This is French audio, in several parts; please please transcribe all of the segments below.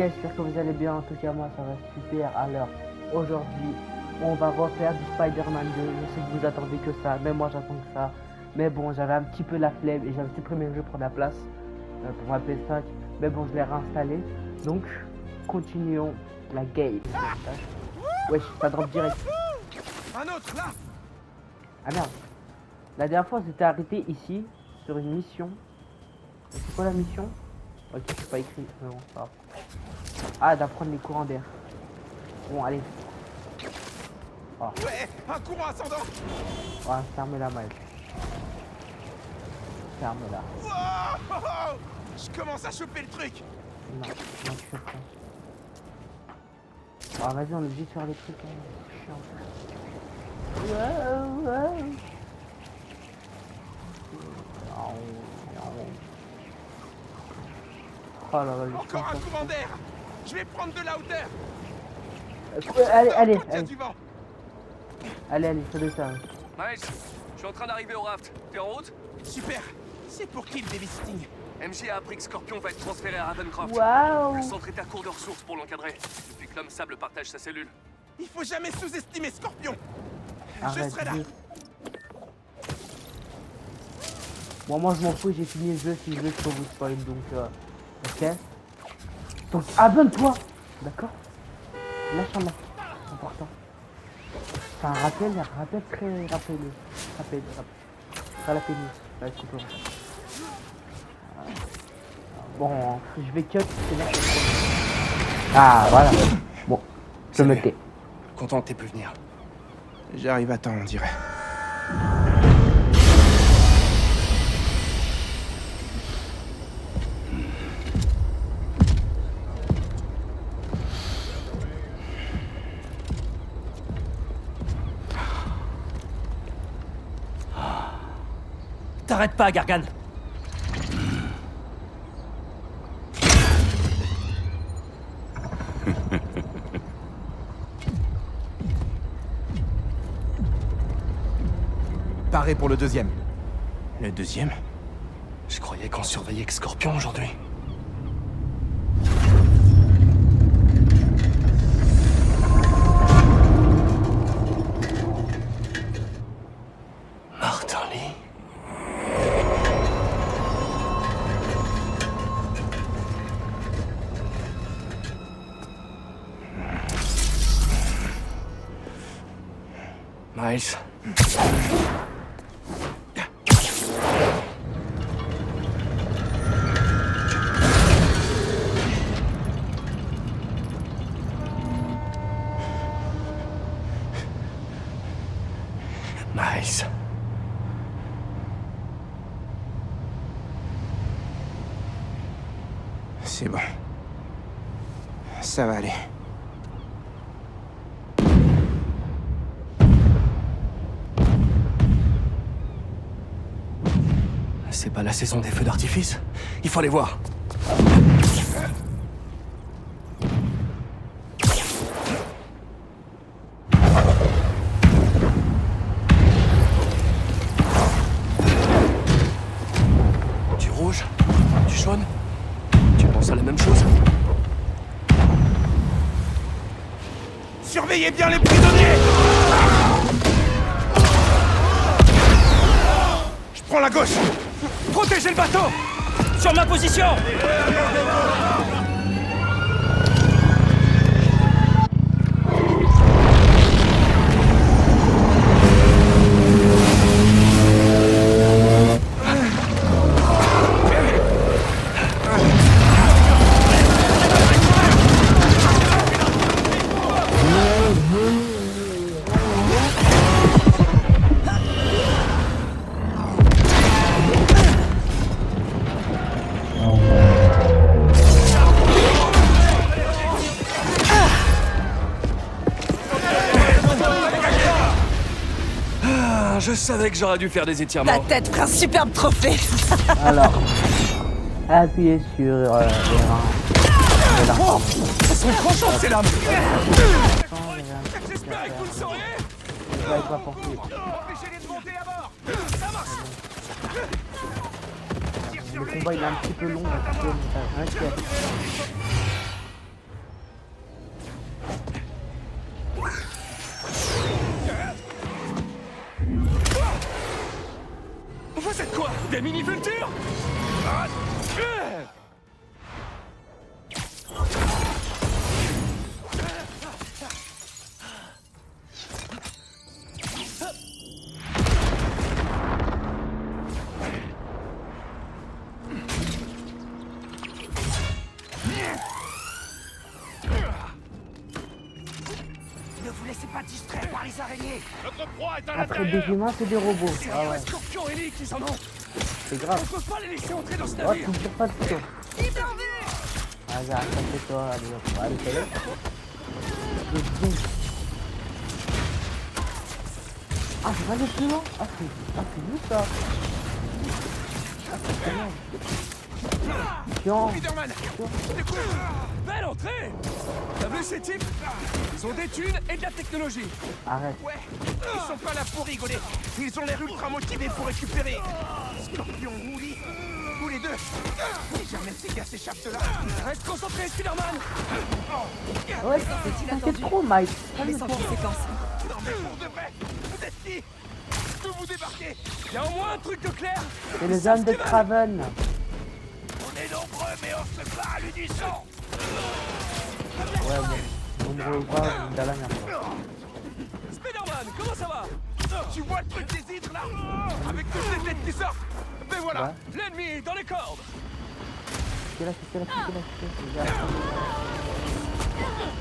j'espère que vous allez bien. En tout cas, moi, ça va super. Alors, aujourd'hui, on va refaire du Spider-Man 2. Je sais que vous attendez que ça, mais moi, j'attends que ça. Mais bon, j'avais un petit peu la flemme et j'avais supprimé le jeu pour la place, pour ma PS5. Mais bon, je l'ai réinstallé. Donc, continuons la game. Wesh, ça drop direct. Un autre, là. Ah merde. La dernière fois, on s'était arrêté ici, sur une mission. C'est quoi la mission? Ok, je suis pas écrit, mais bon, c'est pas grave. Ah, d'apprendre les courants d'air. Bon, allez. Oh, Ouais, un courant ascendant. oh ferme-la, Miles. Ferme-la. Wow, je commence à choper le truc. Non, non, tu fais pas. Oh, vas-y, on est obligé de faire les trucs. Hein. C'est chiant. Oh là là, Encore un courant d'air. Je vais prendre de la hauteur. Allez, Quand il y a du vent. allez, fais de ça. Miles, je suis en train d'arriver au raft. T'es en route? Super. C'est pour qui le babysitting? MJ a appris que Scorpion va être transféré à Ravencroft. Waouh. Le centre est à court de ressources pour l'encadrer, depuis que l'homme sable partage sa cellule. Il faut jamais sous-estimer Scorpion. Arrête, Je serai là. Bon, moi je m'en fous, j'ai fini le jeu. Si je veux, je peux vous spoil. Donc, ok. Donc, abonne-toi. D'accord. Lâche-en-la. C'est important. C'est un rappel très rappelé. Rappel. Très la pénis. Ouais, c'est bon. Bon, je vais cut. C'est là. Ah, voilà. Bon, je me tais. Content que t'aies pu venir. J'arrive à temps, on dirait. T'arrêtes pas, Gargan. Paré pour le deuxième. Le deuxième? Je croyais qu'on surveillait que Scorpion aujourd'hui. Martin-Lee. Miles. Miles. C'est bon. Ça va aller. C'est pas la saison des feux d'artifice? Il faut aller voir. Du rouge? Du jaune? Tu penses à la même chose? Surveillez bien les prisonniers. Je prends la gauche. Protégez le bateau! Sur ma position! Je savais que j'aurais dû faire des étirements. Ta tête fera un superbe trophée. Alors, appuyez sur les reins. Oh, ce serait tranchant, ces lames! J'espérais que vous le sauriez. Je vais pas porter. Empêchez-les de monter à bord. Ça marche. Le combat il est un petit peu long, un petit peu montage. Ok. Des mini-vultures. Ne vous laissez pas distraire par les araignées. Notre proie est à Après des l'intérieur. humains, c'est des robots. C'est Ah les ouais, scorpions et Lee qui s'en ont. c'est grave. On peut pas les laisser entrer dans ce Oh, navire. tu me tires pas dessus, toi. Vas-y, accroche-toi, allez, hop, allez, ça y est. Le boum. Ah, je vais aller plus loin. C'est juste ça. Ah, c'est très bien. Tiens. Spider-Man, Belle entrée. T'as vu ces types? Ils ont des thunes et de la technologie. Arrête. ouais, ils sont pas là pour rigoler. Ils ont l'air ultra motivés pour récupérer Scorpion ou Lee, ou les deux. Si jamais ces gars s'échappent de là. Reste concentré, Spider-Man. Ouais, t'inquiète trop, Mike. Laissant Calme-toi. une séquence. Non mais pour de vrai, vous êtes qui? D'où vous débarquez? Y a au moins un truc de clair. C'est les hommes de Craven. On est nombreux mais on se bat à l'unisson. Ouais, bon. Nombreux ou pas, on est à la merde. Spider-Man, comment ça va? Tu vois le truc des hydres là? Avec toutes les têtes qui sortent? Ben voilà. Ouais. L'ennemi est dans les cordes. C'est là.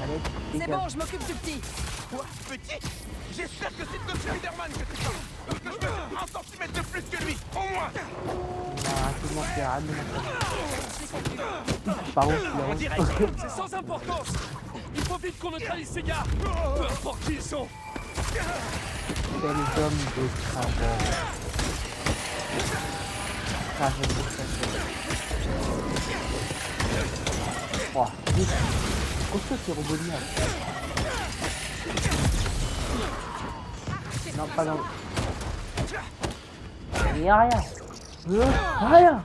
Allez, C'est dégage. bon, je m'occupe du petit. Quoi, petit? J'espère que c'est de Spider-Man que tu parles. Que je me un centimètre de plus que lui, au moins. Ah, tout le monde fait ramener Par où En direct. C'est sans importance. Il faut vite qu'on neutralise ces gars. Peu importe qui ils sont. C'est les hommes de Craven. Craven de Craven. Oh, vite. Costaud ces robots de merde. Non, pas dans... Il n'y a rien. Rien. Voilà.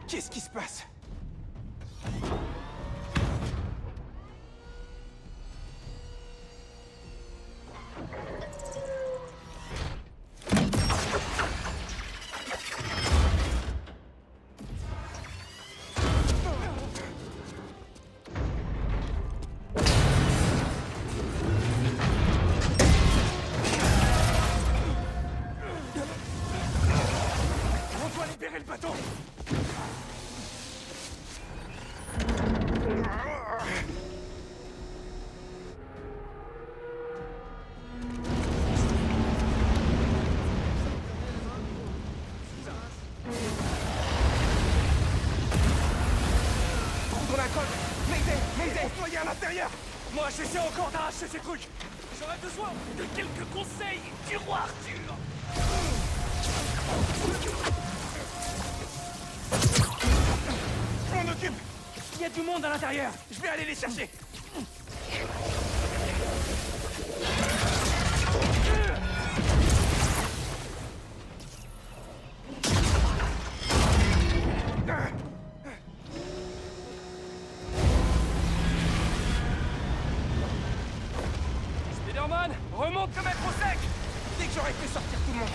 Qu'est-ce qui se passe? On doit libérer le bateau. Dans la colle. Mayday, soyez à l'intérieur. Moi, j'essaie encore d'arracher ces trucs. J'aurais besoin de quelques conseils du roi Arthur. Je m'en occupe. Il y a du monde à l'intérieur. Je vais aller les chercher. Spider-Man, remonte te mettre au sec. Dès que j'aurai fait sortir tout le monde.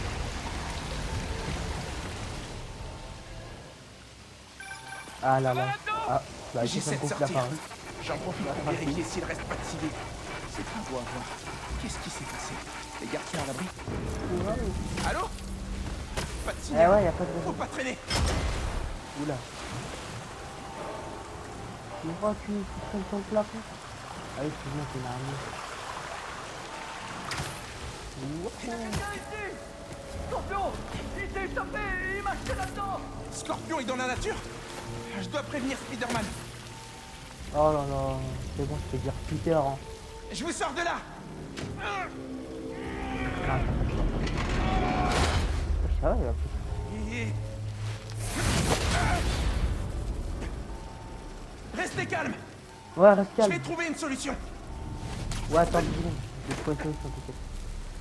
Ah là là. Ah, bah, J'ai j'ai fait un cette coup de sortie. la part. J'en profite pour vérifier s'il reste pas de civils. C'est pas beau à voir. Qu'est-ce qui s'est passé? Les gardiens à l'abri? Allô? Pas de Eh signal. ouais, y'a pas de Faut raison. pas traîner. Oula. Tu vois, tu traînes ton plafond. Ah oui, c'est bien, c'est une armée. Scorpion, il s'est échappé et il m'a jeté là-dedans. Scorpion est dans la nature? Je dois prévenir Spider-Man. Oh là là, c'est bon, je peux dire Peter. Hein. Je vous sors de là. Ah, ça va, il va plus. Et- Restez calme. Ouais, reste Je vais calme. trouver une solution. Ouais, attends 10 secondes. Je vais trouver une solution, t'inquiète.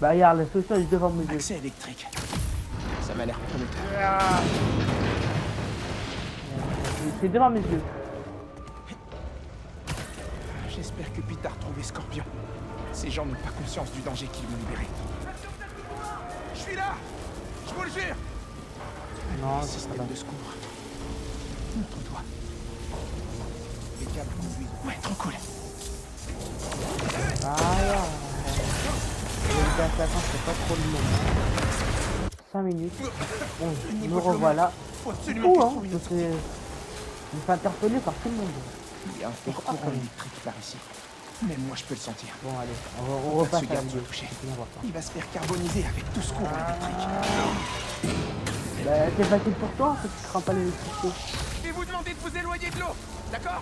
Bah, regarde, la solution est devant mes yeux. Accès électrique. Ça m'a l'air prometteur. C'est devant mes yeux. J'espère que Pete a retrouvé Scorpion. Ces gens n'ont pas conscience du danger qu'ils vont libérer. Je suis là! Je vous le jure! Non, Le c'est pas système là. de secours. Montre-toi. Les câbles conduisent. Ouais, trop cool. Voilà. Le assassin, c'est pas trop le moment. 5 minutes. Bon, nous revoilà. Faut absolument Fou, qu'il hein. trouve une autre Je me fais interpeller par tout le monde. Il y a un fort courant électrique par ici. Même moi, je peux le sentir. Bon, allez, on Faut pas repasse se à la garder vidéo. touché. C'est bien voir ça. Il va se faire carboniser avec tout ce courant électrique. Bah, c'est facile pour toi, parce que tu crains pas l'électricité. Je vais vous demander de vous éloigner de l'eau, d'accord?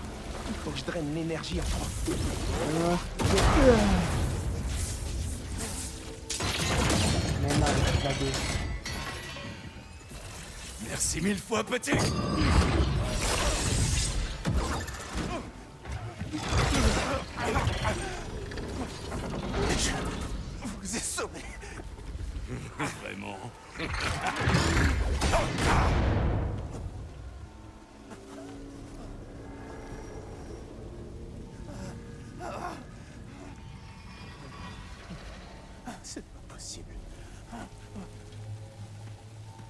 Il faut que je draine l'énergie en trop. Mais non, c'est la deux. Merci 1000 fois, petit. Je vous ai sauvé. Vraiment. C'est pas possible.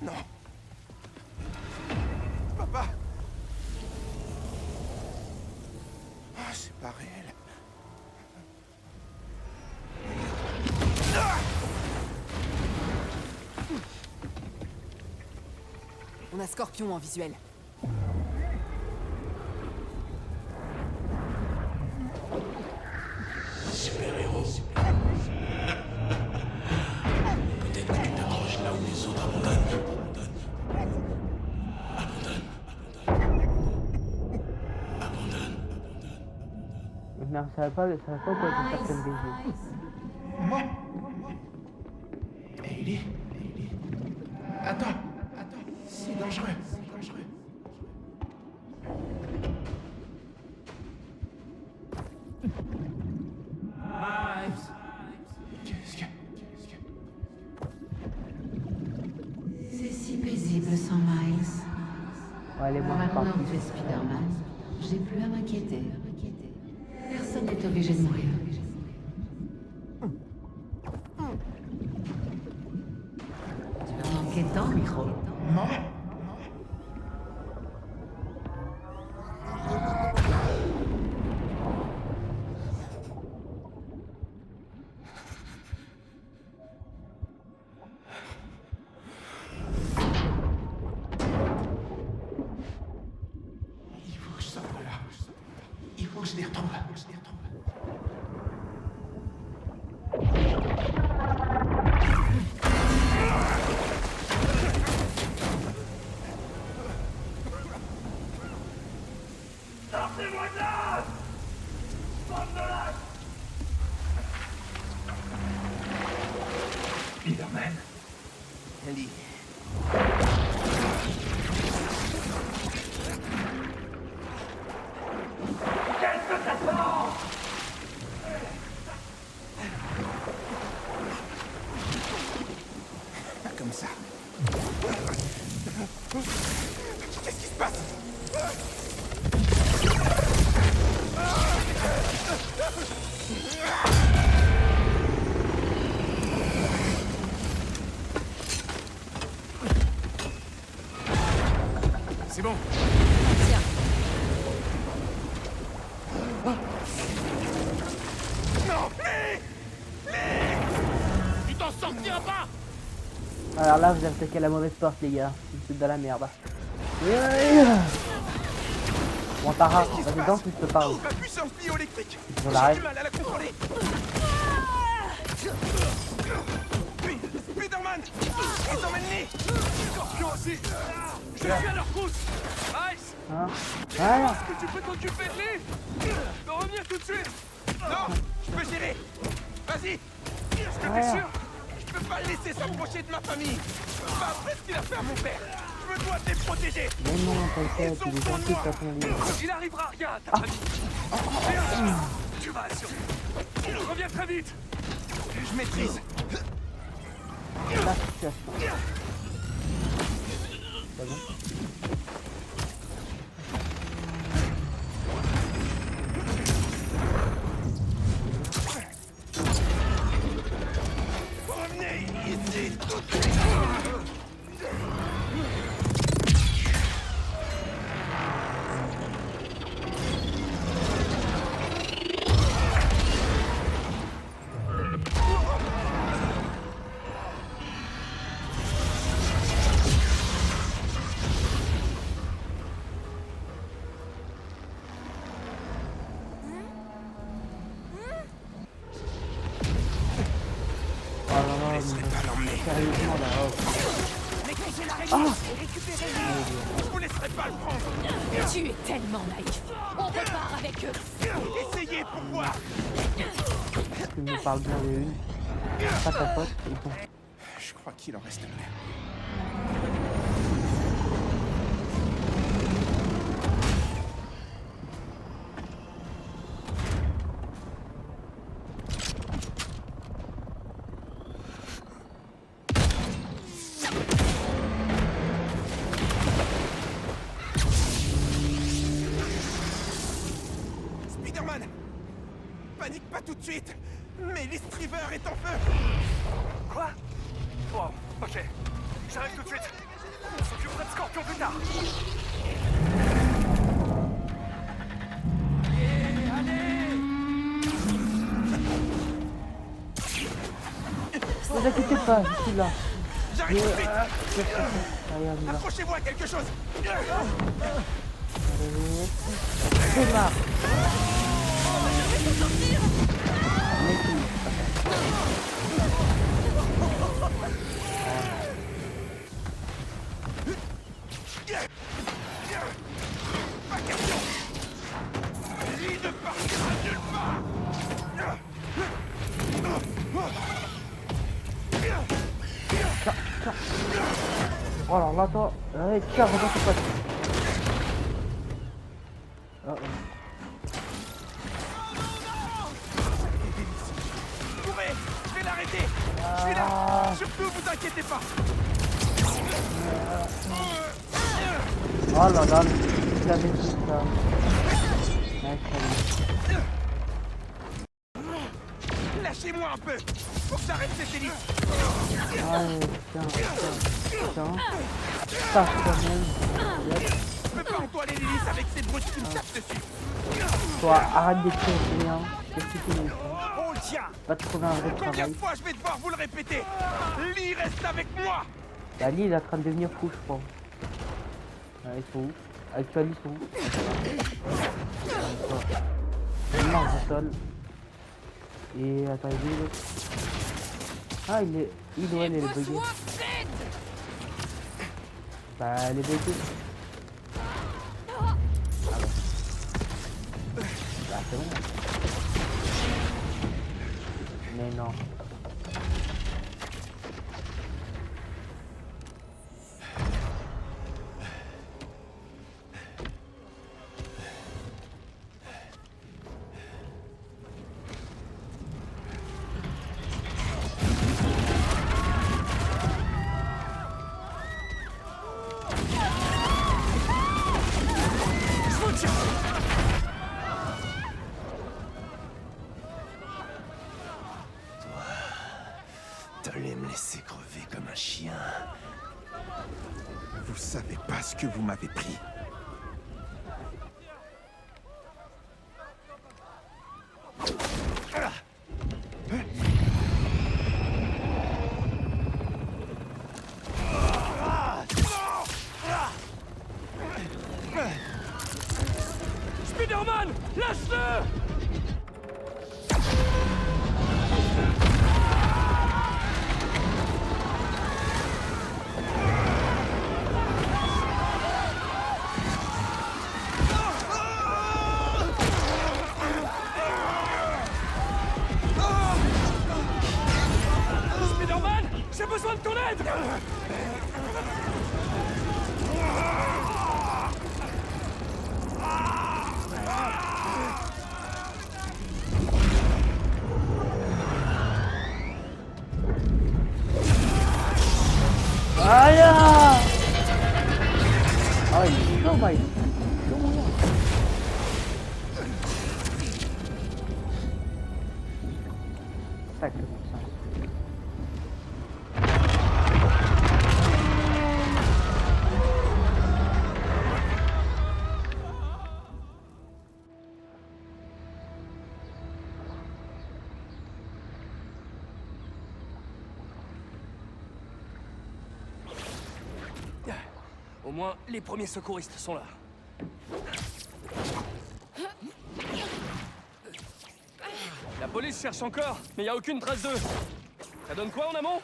Non. Papa. C'est pas réel. On a Scorpion en visuel. Super-héros. Peut-être que tu t'accroches là où les autres abandonnent. Abandonne. Non, ça va pas quoi de certaines BG. Ellie. Attends. C'est dangereux. Qu'est-ce que... C'est si paisible sans Miles. Ouais, allez, moi, je pars. Maintenant que tu es Spider-Man, j'ai plus à m'inquiéter. Personne n'est obligé de mourir. Tu vas manquer de temps, micro. Non. Il faut que je sorte de là. Il faut que je les retrouve. Spider-Man. Ellie. Pas comme ça. Qu'est-ce qui se passe? C'est bon. Tiens, Non! Tu t'en sortiras pas. Alors là, vous avez attaqué la mauvaise porte, les gars. C'est de la merde. Yeah. Bon, Tara, vas-y, danse, je te parle. Ma puissance bioélectrique! On J'ai l'arrête. du mal à la contrôler! Spider-Man! Ils emmènent Lee! Scorpion aussi. Je vais à leur pousse. Ice, Hein? Voilà. est-ce que tu peux t'occuper de lui? Je peux revenir tout de suite. Non! Je peux gérer! Vas-y! Est-ce que t'es Voilà. sûr? Je peux pas le laisser s'approcher de ma famille! Pas après ce qu'il a fait à mon père! Je me dois de les protéger! Mais non, t'inquiète, il est gentil de toute façon, lui. Il arrivera rien à ta famille. Viens, tu vas assurer. Reviens très vite. Je maîtrise! La situation. C'est bon? laisserai pas l'emmener. Sérieusement là. Oh. Maîtrisez l'araignée Ah. et récupérez-le. Je vous laisserai pas le prendre. Tu es tellement naïf. On repart avec eux. Essayez pour voir. Tu me parles bien de une. Pas ta faute. Et bon. Je crois qu'il en reste plus. Spider-Man, panique pas tout de suite, mais l'Estriver est en feu. Quoi? Wow, ok. J'arrive tout de suite. On s'occupera de Scorpion plus tard. Ne vous inquiétez pas, je suis là. J'arrive tout de suite. Allez, on y va. Accrochez-vous à quelque chose. C'est marre. Pas question. Lui ne partira nulle part. Oh alors là, toi. Allez, tiens, regarde ce pote. Oh, oh. Courez, je vais l'arrêter. Je suis là. Surtout, vous inquiétez pas. Oh là là, vous avez tout ça. Ouais, salut. Lâchez-moi un peu. Faut que j'arrête cette hélice. Allez, tiens. Ça, quand même. Yep. Je peux pas entoiler l'hélice avec ces brutes qui me tapent dessus. Toi, arrête d'écrire rien. Qu'est-ce que tu fais? On le tient. Va te trouver un vrai Combien travail. de fois je vais devoir vous le répéter? Lee reste avec moi. Bah, Lee, il est en train de devenir fou, je crois. Ouais, ils sont où? Actuellement, ils sont où? Il marche au sol. Et attends, il est où l'autre? Ah, il est. Il ou elle, elle est buggée. Bah, elle est buggée. Bah, c'est bon. Mais non. T'allais me laisser crever comme un chien. Vous savez pas ce que vous m'avez pris. Spider-Man, lâche-le! Spider-Man, j'ai besoin de ton aide! Aïe! Ah, il est chaud, Mike. Chaud, mon gars. Sacré bon sens. Au moins, les premiers secouristes sont là. La police cherche encore, mais il n'y a aucune trace d'eux. Ça donne quoi en amont?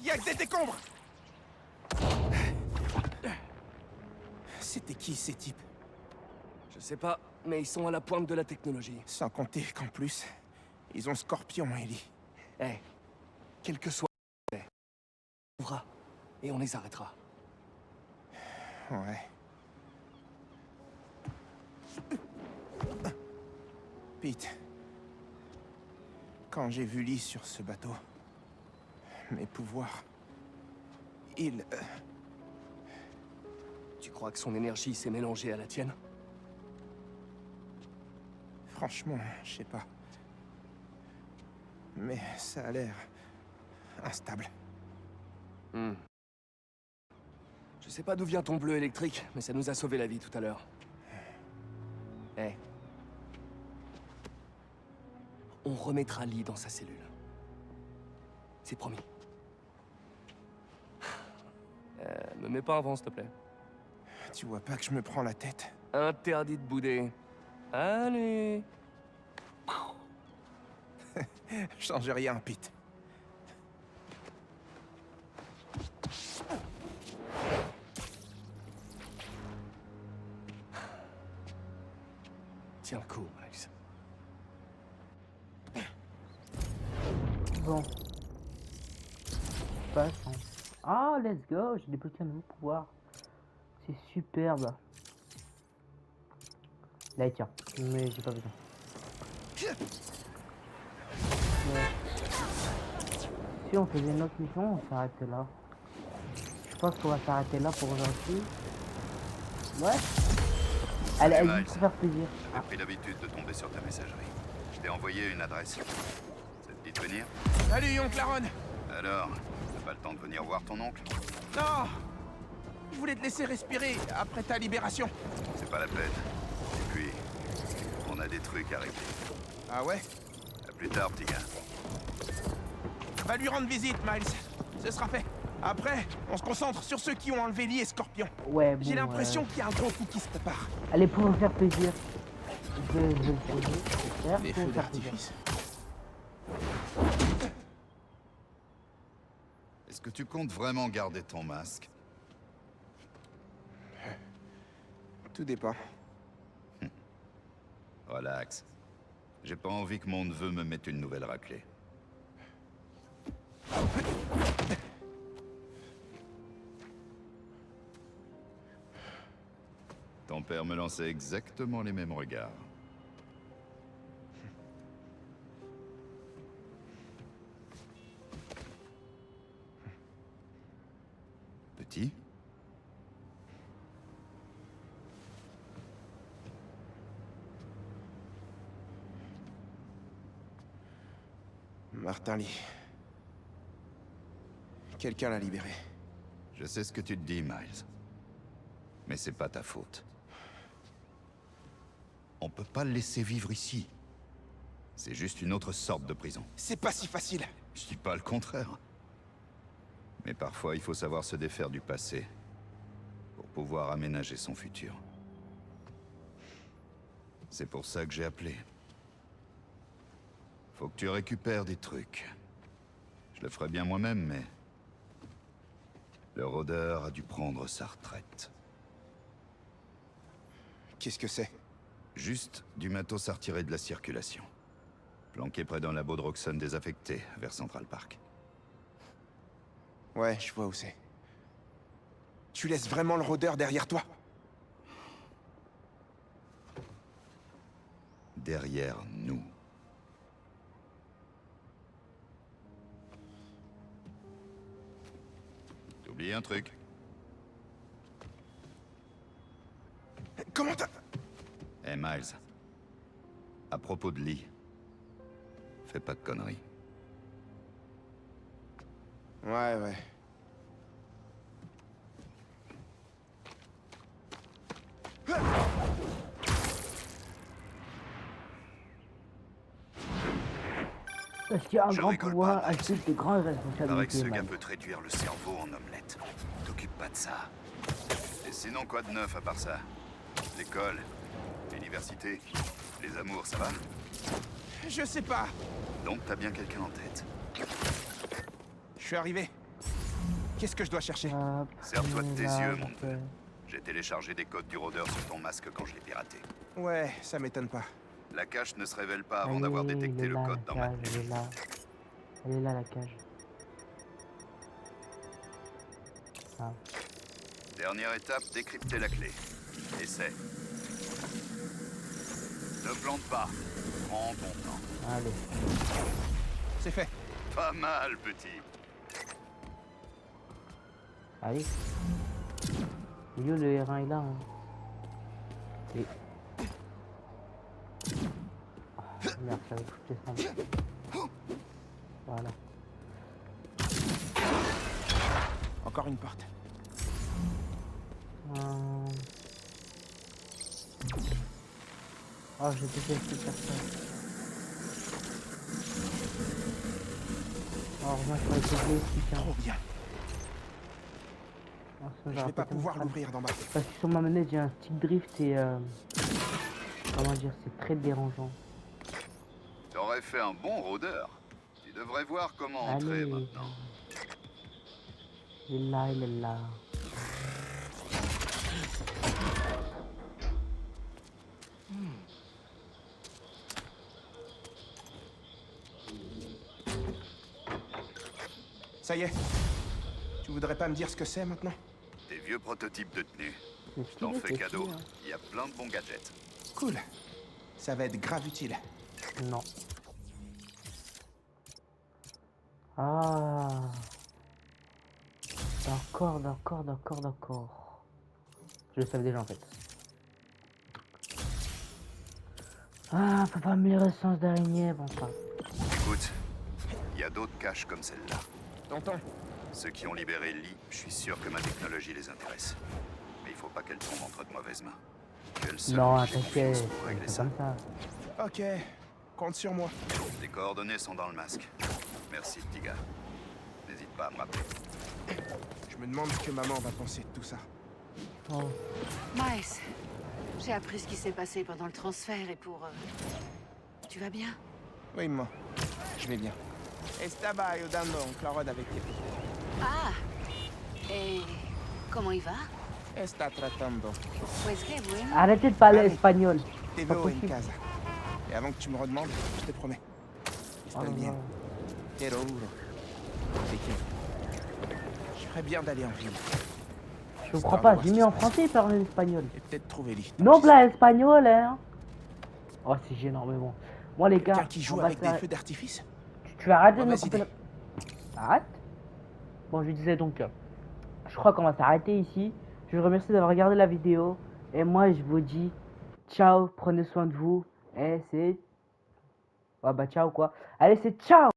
y a que des décombres. C'était qui ces types? Je sais pas, mais ils sont à la pointe de la technologie. Sans compter qu'en plus, ils ont Scorpion, Ellie. Eh, quel que soit, on trouvera et on les arrêtera. Ouais. Pete, quand j'ai vu Lee sur ce bateau, mes pouvoirs, il... Tu crois que son énergie s'est mélangée à la tienne? Franchement, je sais pas. Mais ça a l'air instable. Je sais pas d'où vient ton bleu électrique, mais ça nous a sauvé la vie tout à l'heure. Eh. On remettra Lee dans sa cellule. C'est promis. Me mets pas avant, s'il te plaît. Tu vois pas que je me prends la tête? Interdit de bouder. Allez. Change rien, Pete. Tiens le coup, Miles. Bon. Passe. Hein. Ah, let's go, j'ai débloqué un nouveau pouvoir. C'est superbe. Là, tiens. Mais j'ai pas besoin. Ouais. Si on faisait une autre mission, on s'arrêtait là. Je pense qu'on va s'arrêter là pour aujourd'hui. Ouais. Allez, Salut, allez, Miles. pour faire plaisir. J'avais pris l'habitude de tomber sur ta messagerie. Je t'ai envoyé une adresse. Ça te dit de venir? Salut, oncle Aaron. Alors, t'as pas le temps de venir voir ton oncle? Non! Je voulais te laisser respirer après ta libération. C'est pas la peine. Et puis, on a des trucs à régler. Ah ouais? À plus tard, petit gars. Va lui rendre visite, Miles. Ce sera fait. Après, on se concentre sur ceux qui ont enlevé Lee et Scorpion. Ouais, bon. J'ai l'impression qu'il y a un gros coup qui se prépare. Allez, pour me faire plaisir. Je vais le poser. J'espère, Les pour me feux faire plaisir. d'artifice. Est-ce que tu comptes vraiment garder ton masque? Tout dépend. Relax. J'ai pas envie que mon neveu me mette une nouvelle raclée. Ton père me lançait exactement les mêmes regards. Petit? Martin Lee. Quelqu'un l'a libéré. Je sais ce que tu te dis, Miles. Mais c'est pas ta faute. On peut pas le laisser vivre ici. C'est juste une autre sorte de prison. C'est pas si facile. Je dis pas le contraire. Mais parfois, il faut savoir se défaire du passé pour pouvoir aménager son futur. C'est pour ça que j'ai appelé. Faut que tu récupères des trucs. Je le ferais bien moi-même, mais... le rôdeur a dû prendre sa retraite. Qu'est-ce que c'est? Juste du matos à retirer de la circulation. Planqué près d'un labo de Roxxon désaffecté, vers Central Park. Ouais, je vois où c'est. Tu laisses vraiment le rôdeur derrière toi? Derrière nous. T'oublies un truc. Comment t'as... Hey Miles. À propos de Lee. Fais pas de conneries. Ouais. Parce qu'il y a un Je grand rigole pouvoir pas, Miles. ajoute de grandes Avec ce responsabilités, gars man. peut te réduire le cerveau en omelette. T'occupe pas de ça. Et sinon, quoi de neuf à part ça? L'école, l'université, les amours, ça va? Je sais pas. Donc t'as bien quelqu'un en tête. Je suis arrivé. Qu'est-ce que je dois chercher? Hop, Serre-toi de tes là, yeux, mon ok. neveu. J'ai téléchargé des codes du rôdeur sur ton masque quand je l'ai piraté. Ouais, ça m'étonne pas. La cache ne se révèle pas avant Allez, d'avoir il détecté est le là, code la dans ma cage, tête. elle est là. Elle est là, la cage. Ah. Dernière étape, décrypter la clé. Essaie. Ne plante pas. Prends ton temps. Allez. C'est fait. Pas mal, petit. Allez. Yo, le R1 est là. Hein. Et... Oh, merde, j'avais foutu ça. Voilà. Encore une porte. Oh, j'ai détesté faire ça. Oh, moi, je pourrais t'aider aussi, tiens. Trop bien. Oh, sinon, Je j'aurais vais pas pété mon pouvoir crâne. l'ouvrir d'en bas. Parce que sur ma manette, j'ai un stick drift et... Comment dire, c'est très dérangeant. T'aurais fait un bon rôdeur. Tu devrais voir comment entrer Allez. maintenant. Il est là, il est là. Ça y est. Tu voudrais pas me dire ce que c'est maintenant? Des vieux prototypes de tenue. C'est Je t'en stylé, fais c'est cadeau. stylé, hein. Il y a plein de bons gadgets. Cool. Ça va être grave utile. Non. Ah. D'accord. Je le savais déjà en fait. Ah, papa, meilleure essence d'araignée, bon ça. Écoute, il y a d'autres caches comme celle-là. Tonton, Ceux qui ont libéré Lee, je suis sûr que ma technologie les intéresse. Mais il faut pas qu'elle tombe entre de mauvaises mains. Tu es le seul Non, en qui j'ai t'inquiète, confiance pour régler c'est ça. comme ça. ok. Compte sur moi. Les coordonnées sont dans le masque. Merci, petit gars. N'hésite pas à me rappeler. Je me demande ce que maman va penser de tout ça. Oh. Miles, j'ai appris ce qui s'est passé pendant le transfert et pour... Tu vas bien? Oui, maman. Je vais bien. Estaba ayudando en Clarod avec Kepi. Ah! Et... comment il va? Está tratando. Pues qué bueno. Arrêtez de parler Allez. espagnol. Te Pas veo en possible. casa. Et avant que tu me redemandes, je te promets. Oh Estoy là bien. là. Quiero juro. Te quiero. Je ferais bien d'aller en ville. Je comprends pas, j'ai mis en français et parler espagnol. Et peut-être trouver Lee. Non, bla espagnol, hein. Oh, c'est gênant, mais bon. Moi, les gars, Quelqu'un qui joue on va avec des s'arrêter. feux d'artifice? Tu vas arrêter de me Mauvaise couper idée. la... Arrête. Bon, je disais donc, je crois qu'on va s'arrêter ici. Je vous remercie d'avoir regardé la vidéo. Et moi, je vous dis, ciao, prenez soin de vous. Et c'est... Ouais, bah, ciao, quoi. Allez, c'est ciao.